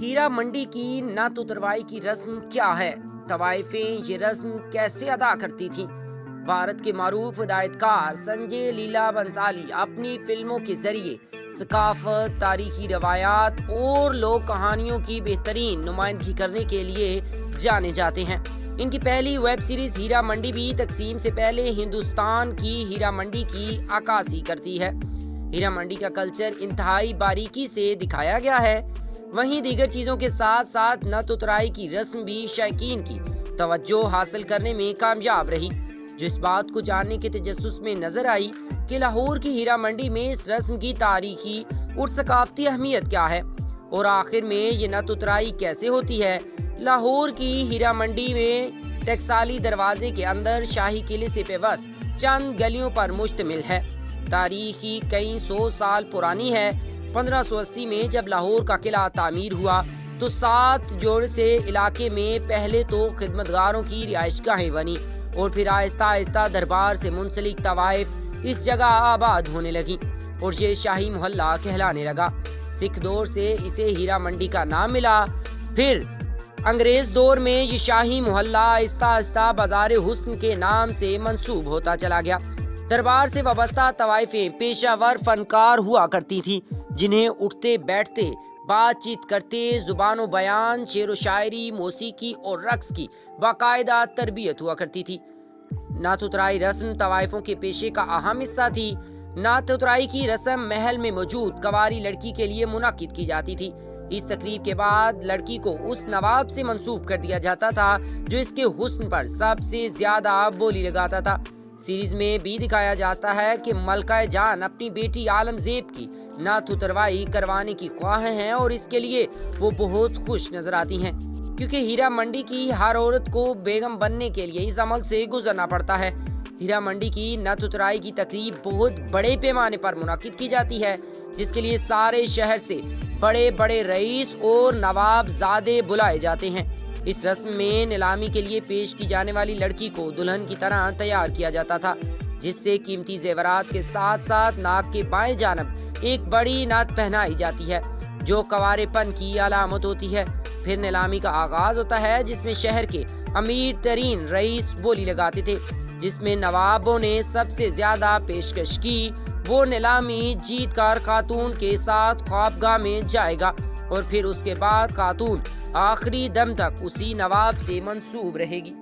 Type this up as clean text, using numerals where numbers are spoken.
ہیرا منڈی کی نعت اتروائی کی رسم کیا ہے؟ طوائفیں یہ رسم کیسے ادا کرتی تھیں؟ بھارت کے معروف ہدایتکار سنجے لیلا بنسالی اپنی فلموں کے ذریعے ثقافت، تاریخی روایات اور لوک کہانیوں کی بہترین نمائندگی کرنے کے لیے جانے جاتے ہیں۔ ان کی پہلی ویب سیریز ہیرا منڈی بھی تقسیم سے پہلے ہندوستان کی ہیرا منڈی کی عکاسی کرتی ہے۔ ہیرا منڈی کا کلچر انتہائی باریکی سے دکھایا گیا ہے۔ وہیں دیگر چیزوں کے ساتھ ساتھ نعت اترائی کی رسم بھی شائقین کی توجہ حاصل کرنے میں کامیاب رہی، جو اس بات کو جاننے کے تجسس میں نظر آئی کہ لاہور کی ہیرا منڈی میں اس رسم کی تاریخی اور ثقافتی اہمیت کیا ہے، اور آخر میں یہ نعت اترائی کیسے ہوتی ہے۔ لاہور کی ہیرا منڈی میں ٹکسالی دروازے کے اندر شاہی قلعے سے پیوست چند گلیوں پر مشتمل ہے۔ تاریخی کئی سو سال پرانی ہے۔ 1580 میں جب لاہور کا قلعہ تعمیر ہوا تو 7 جوڑ سے علاقے میں پہلے تو خدمتگاروں کی رہائش گاہیں بنی، اور پھر آہستہ آہستہ دربار سے منسلک طوائف اس جگہ آباد ہونے لگیں اور یہ شاہی محلہ کہلانے لگا۔ سکھ دور سے اسے ہیرا منڈی کا نام ملا، پھر انگریز دور میں یہ شاہی محلہ آہستہ آہستہ بازار حسن کے نام سے منسوب ہوتا چلا گیا۔ دربار سے وابستہ طوائفیں پیشہ ور فنکار ہوا کرتی تھیں، جنہیں اٹھتے بیٹھتے، بات چیت کرتے، زبان و بیان، شعر و شاعری، موسیقی اور رقص کی باقاعدہ تربیت ہوا کرتی تھی۔ نعت اترائی رسم طوائفوں کے پیشے کا اہم حصہ تھی۔ نعت اترائی کی رسم محل میں موجود کنواری لڑکی کے لیے منعقد کی جاتی تھی۔ اس تقریب کے بعد لڑکی کو اس نواب سے منسوب کر دیا جاتا تھا جو اس کے حسن پر سب سے زیادہ بولی لگاتا تھا۔ سیریز میں بھی دکھایا جاتا ہے کہ ملکہ جان اپنی بیٹی عالم زیب کی نعت اتروائی کروانے کی خواہاں ہیں، اور اس کے لیے وہ بہت خوش نظر آتی ہیں، کیونکہ ہیرا منڈی کی ہر عورت کو بیگم بننے کے لیے اس عمل سے گزرنا پڑتا ہے۔ ہیرا منڈی کی نعت اترائی کی تقریب بہت بڑے پیمانے پر منعقد کی جاتی ہے، جس کے لیے سارے شہر سے بڑے بڑے رئیس اور نواب زادے بلائے جاتے ہیں۔ اس رسم میں نیلامی کے لیے پیش کی جانے والی لڑکی کو دلہن کی طرح تیار کیا جاتا تھا، جس سے قیمتی زیورات کے ساتھ ساتھ ناک کے بائیں جانب ایک بڑی نعت پہنائی جاتی ہے، جو کنوارے پن کی علامت ہوتی ہے۔ پھر نیلامی کا آغاز ہوتا ہے، جس میں شہر کے امیر ترین رئیس بولی لگاتے تھے۔ جس میں نوابوں نے سب سے زیادہ پیشکش کی، وہ نیلامی جیت کر خاتون کے ساتھ خوابگاہ میں جائے گا، اور پھر اس کے بعد خاتون آخری دم تک اسی نواب سے منسوب رہے گی۔